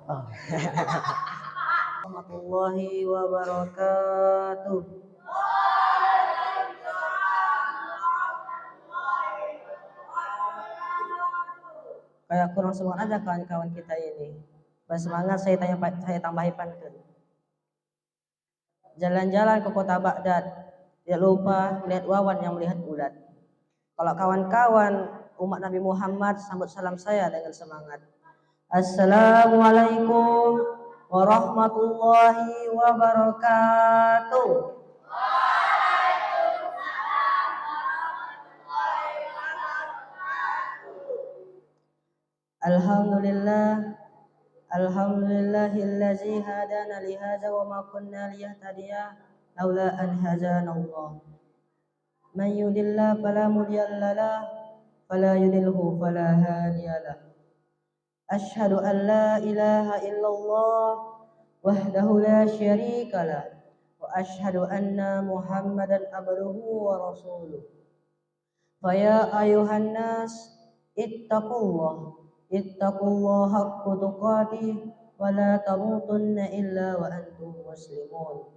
Oh. Warahmatullahi wabarakatuh. Kayak kurang semangat aja kawan-kawan kita ini. Bersemangat saya tambahi pantun. Jalan-jalan ke kota Baghdad, tidak lupa melihat wawan yang melihat ulat. Kalau kawan-kawan umat Nabi Muhammad, sambut salam saya dengan semangat. Assalamualaikum warahmatullahi wabarakatuh. Alhamdulillah, alhamdulillahillazi hadana lihadza wa ma kunna liyahtadiya laula an hadana Allah. Man yudillah fala mudilla lah, fala yudilhu fala hadiyalah. Asyhadu an la ilaha illallah wahdahu la syarika lah wa asyhadu anna Muhammadan abduhu wa rasuluh. Faya ayuhan nas ittaqullah haqqa tuqatih wa la tamutunna illa wa antum muslimun.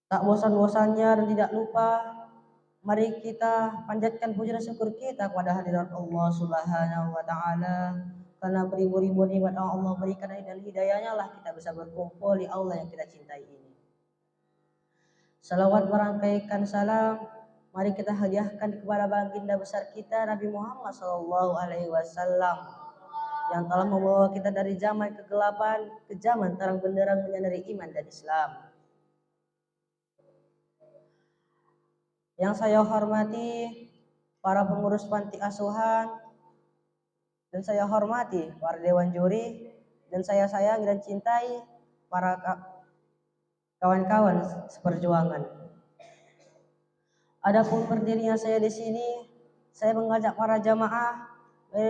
Tak bosan-bosannya dan tidak lupa, mari kita panjatkan puji dan syukur kita kepada hadirat Allah Subhanahu wa taala, karena beribu-ribu nikmat Allah berikan dan hidayahnya lah kita bisa berkumpul di Allah yang kita cintai ini. Salawat merangkaikan salam mari kita hadiahkan kepada baginda besar kita Nabi Muhammad SAW yang telah membawa kita dari zaman kegelapan ke zaman terang benderang menyinari iman dan Islam. Yang saya hormati para pengurus panti asuhan, dan saya hormati para dewan juri, dan saya sayangi dan cintai para kawan-kawan seperjuangan. Adapun berdirinya saya di sini, saya mengajak para jamaah,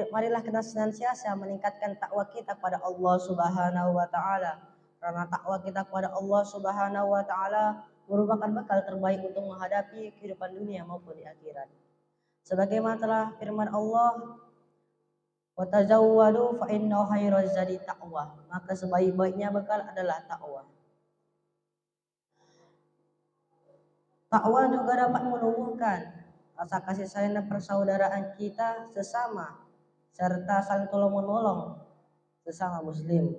marilah kita senantiasa meningkatkan takwa kita kepada Allah Subhanahu wa taala. Karena takwa kita kepada Allah Subhanahu wa taala merupakan bekal terbaik untuk menghadapi kehidupan dunia maupun di akhirat. Sebagaimana telah firman Allah, wa tazawwadu fa inna khairaz zadi taqwa, maka sebaik-baiknya bekal adalah takwa. Takwa juga dapat menumbuhkan rasa kasih sayang dan persaudaraan kita sesama, serta saling tolong-menolong sesama muslim.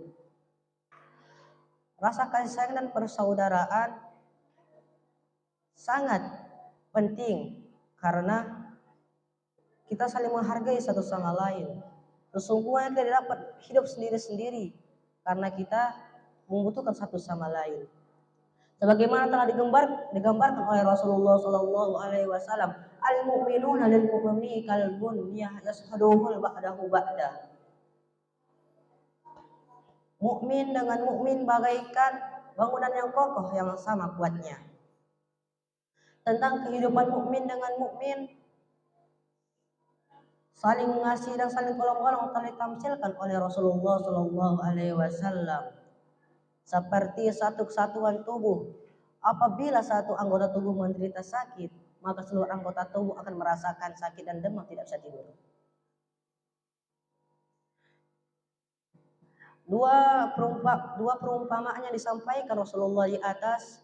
Rasa kasih sayang dan persaudaraan sangat penting karena kita saling menghargai satu sama lain. Sesungguhnya kita dapat hidup sendiri-sendiri karena kita membutuhkan satu sama lain. Sebagaimana telah digambarkan oleh Rasulullah SAW, al-mu'minuna lil mu'mini kal bunyah yashaduhul ba'dahu ba'da. Mukmin dengan mukmin bagaikan bangunan yang kokoh yang sama kuatnya. Tentang kehidupan mukmin dengan mukmin, saling mengasihi dan saling tolong-menolong telah ditamsilkan oleh Rasulullah SAW seperti satu kesatuan tubuh. Apabila satu anggota tubuh menderita sakit, maka seluruh anggota tubuh akan merasakan sakit dan demam, tidak bisa tidur. Dua perumpamaan yang disampaikan Rasulullah di atas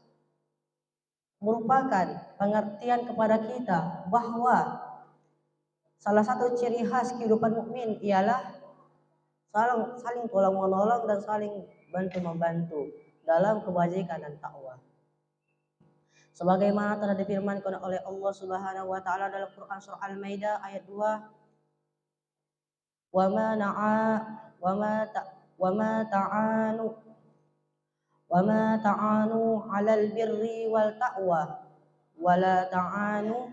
merupakan pengertian kepada kita bahwa salah satu ciri khas kehidupan mukmin ialah saling tolong menolong dan saling bantu membantu dalam kebajikan dan takwa. Sebagaimana telah difirmankan oleh Allah Subhanahu wa taala dalam Quran surah Al-Maidah ayat 2, wa ma ta'anu 'alal birri wal taqwa wala ta'awanu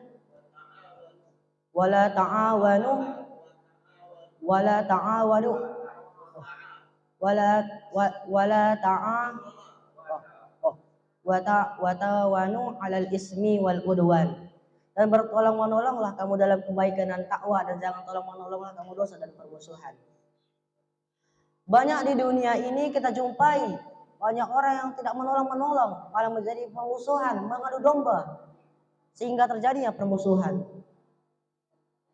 'alal ismi wal udwan. Dan bertolong-menolonglah kamu dalam kebaikan dan takwa, dan jangan tolong-menolonglah kamu dosa dan permusuhan. Banyak di dunia ini kita jumpai banyak orang yang tidak menolong-menolong, malah menjadi permusuhan, mengadu domba, sehingga terjadinya permusuhan.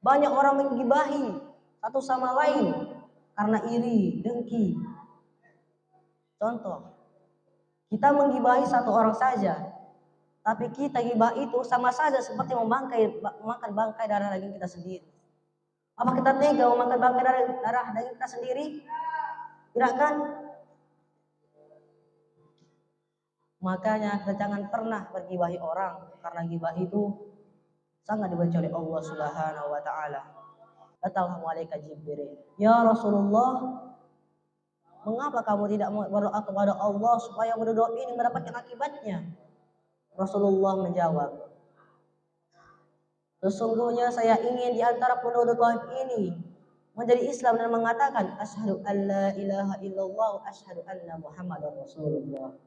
Banyak orang menggibahi satu sama lain karena iri, dengki. Contoh, kita menggibahi satu orang saja, tapi kita gibah itu sama saja seperti memakan bangkai darah daging kita sendiri. Apa kita tega memakan bangkai darah daging kita sendiri? Tidak kan? Makanya kita jangan pernah bergibahi orang, karena gibah itu sangat dibenci oleh Allah Subhanahu wa taala. Datanglah malaikat Jibril, "Ya Rasulullah, mengapa kamu tidak berdoa kepada Allah supaya berdoa ini mendapatkan akibatnya?" Rasulullah menjawab, "Sesungguhnya saya ingin di antara penduduk gaib ini menjadi Islam dan mengatakan asyhadu alla ilaha illallah wa asyhadu anna Muhammadar Rasulullah."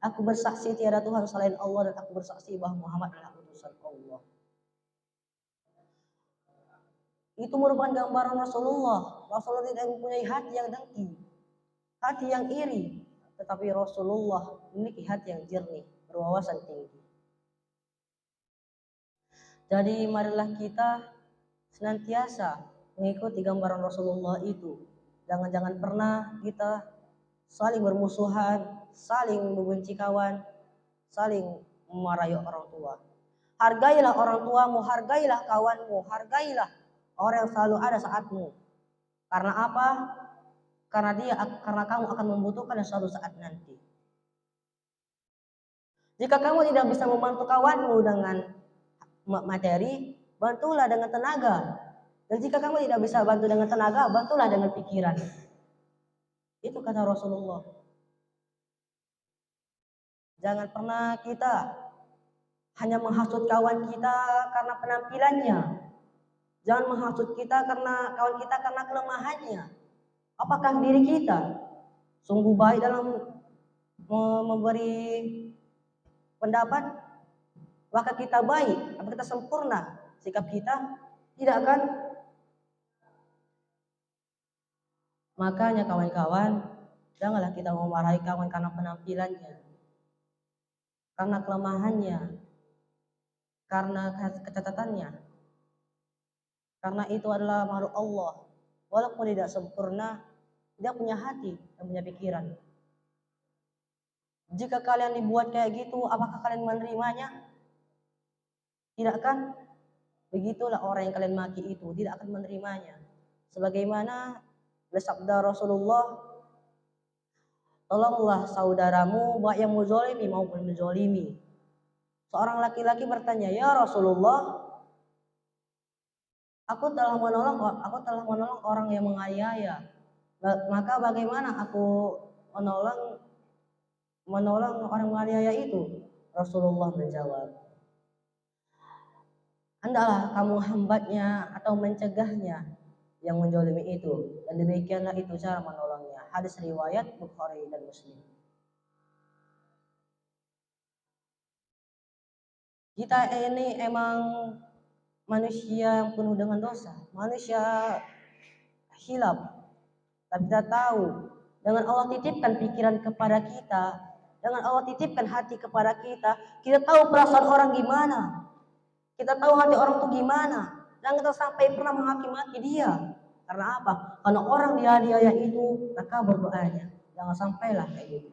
Aku bersaksi tiada Tuhan selain Allah dan aku bersaksi bahwa Muhammad adalah utusan Allah. Itu merupakan gambaran Rasulullah. Rasulullah tidak mempunyai hati yang dengki, hati yang iri, tetapi Rasulullah memiliki hati yang jernih, berwawasan tinggi. Jadi marilah kita senantiasa mengikuti gambaran Rasulullah itu. Jangan pernah kita saling bermusuhan, saling membenci kawan, saling memarahi orang tua. Hargailah orang tuamu, hargailah kawanmu, hargailah orang yang selalu ada saatmu. Karena apa? Karena kamu akan membutuhkan suatu saat nanti. Jika kamu tidak bisa membantu kawanmu dengan materi, bantulah dengan tenaga. Dan jika kamu tidak bisa bantu dengan tenaga, bantulah dengan pikiran. Itu kata Rasulullah. Jangan pernah kita hanya menghasut kawan kita karena penampilannya. Jangan menghasut kita karena kawan kita karena kelemahannya. Apakah diri kita sungguh baik dalam memberi pendapat? Apakah kita baik? Apakah kita sempurna sikap kita? Tidak kan? Makanya kawan-kawan, janganlah kita memarahi kawan karena penampilannya, karena kelemahannya, karena kecatatannya. Karena itu adalah makhluk Allah. Walaupun tidak sempurna, dia punya hati dan punya pikiran. Jika kalian dibuat kayak gitu, apakah kalian menerimanya? Tidak kan? Begitulah orang yang kalian maki itu tidak akan menerimanya. Sebagaimana bersabda Rasulullah, tolonglah saudaramu baik yang menzalimi maupun menzalimi. Seorang laki-laki bertanya, "Ya Rasulullah, aku telah menolong orang yang menganiaya. Maka bagaimana aku menolong orang menganiaya itu?" Rasulullah menjawab, "Hendaklah kamu hambatnya atau mencegahnya yang menzalimi itu, dan demikianlah itu cara menolongnya." Hadis riwayat Bukhari dan Muslim. Kita ini emang manusia yang penuh dengan dosa, manusia hilaf. Tapi kita tahu, dengan Allah titipkan pikiran kepada kita, dengan Allah titipkan hati kepada kita tahu perasaan orang gimana, kita tahu hati orang itu gimana. Jangan kita sampai pernah menghakimi dia. Karena apa? Karena orang dia itu maka berdoanya. Jangan sampailah kayak gitu.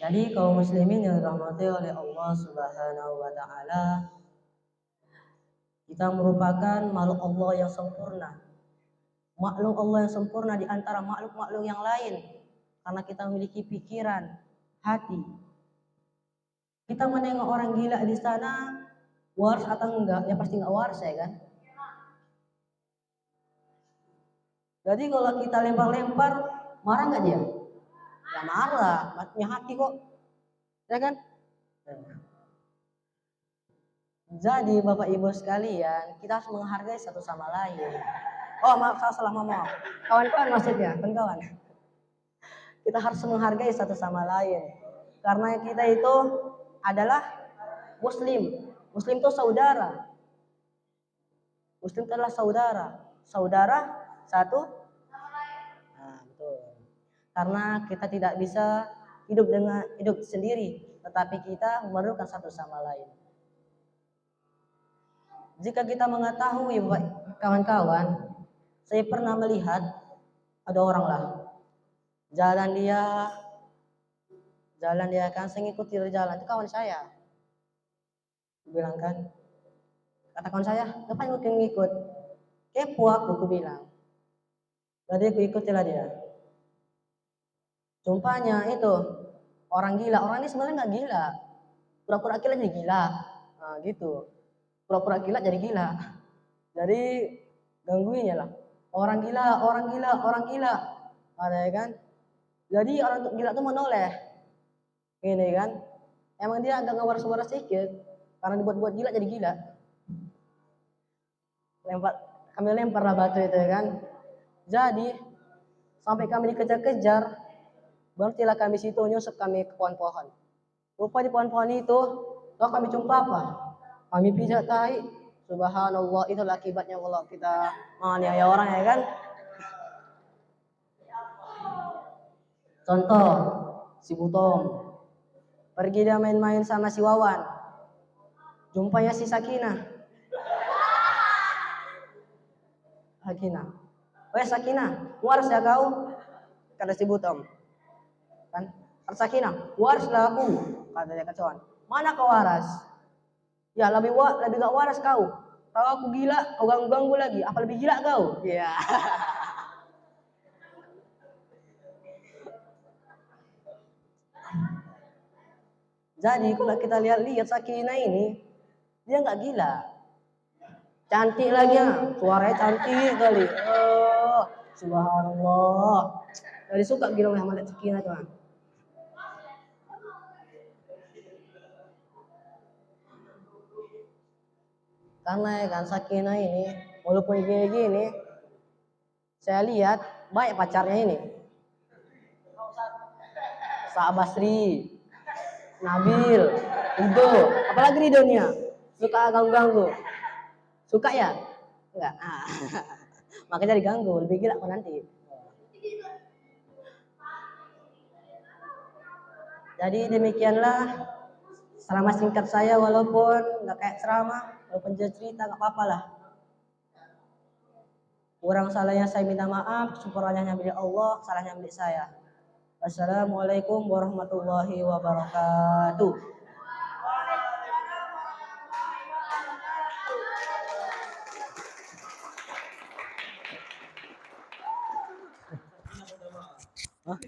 Jadi kaum muslimin yang dirahmati oleh Allah Subhanahu wa taala, kita merupakan makhluk Allah yang sempurna. Makhluk Allah yang sempurna di antara makhluk-makhluk yang lain. Karena kita memiliki pikiran, hati. Kita menengok orang gila di sana, waras atau enggak? Ya pasti enggak waras ya kan? Jadi kalau kita lempar-lempar, marah enggak dia? Ya marah, punya hati kok. Ya kan? Jadi Bapak Ibu sekalian, kita harus menghargai satu sama lain. Oh maaf, salah ngomong. Kawan-kawan maksudnya, kawan. Kita harus menghargai satu sama lain. Karena kita itu adalah Muslim. Muslim itu saudara. Muslim itu adalah saudara. Saudara satu. Nah, betul. Karena kita tidak bisa hidup sendiri, tetapi kita memerlukan satu sama lain. Jika kita mengetahui, kawan-kawan, saya pernah melihat ada orang lah jalan dia kan, saya ngikuti dari jalan itu kawan saya bilang kan, kata kawan saya, ngapain ngikut kepo aku bilang. Jadi aku ikutilah dia. Jumpanya itu orang gila. Orang ini sebenarnya nggak gila, pura-pura gila jadi gila. Nah, gitu, pura-pura gila jadi gila. Jadi gangguinnya lah, orang gila, orang gila, orang gila, ada ya kan. Jadi orang gila tuh menoleh, ini kan. Emang dia agak ngewaras-waras sedikit, karena dibuat-buat gila jadi gila. Kami lemparlah batu itu ya kan. Jadi sampai kami dikejar-kejar, berhentilah kami situ, nyusup kami ke pohon-pohon. Lupa di pohon-pohon itu, lalu kami jumpa apa? Kami pijat tai. Subhanallah, itulah akibatnya kalau kita menganiaya orang ya kan. Contoh, si Butom pergi dia main-main sama si Wawan, jumpanya si Sakinah. Weh Sakinah, waras ya kau? Kata si Butom. Kan? Kata Sakinah, waras lah aku. Kata dia kecoan. Mana kau waras? Ya lebih gak waras kau. Tahu aku gila, kau ganggu-ganggu lagi. Apa lebih gila kau? Iya. Yeah. Jadi kalau kita lihat Sakinah ini, dia nggak gila. Cantik lagi ya, suaranya cantik kali. Oh, subhanallah. Jadi suka gila sama Sakinah tuh. Karena ya kan Sakinah ini, walaupun gini-gini, saya lihat baik pacarnya ini. Basri, Nabil, Rido, apalagi Ridonya, suka ganggu-ganggu. Suka ya? Enggak. Makanya diganggu, lebih gila kok nanti. Jadi demikianlah selama singkat saya, walaupun nggak kayak ceramah, walaupun cerita nggak apa-apa lah. Kurang salahnya saya minta maaf, syukurannya milik Allah, salahnya milik saya. Wassalamualaikum warahmatullahi wabarakatuh. Hah?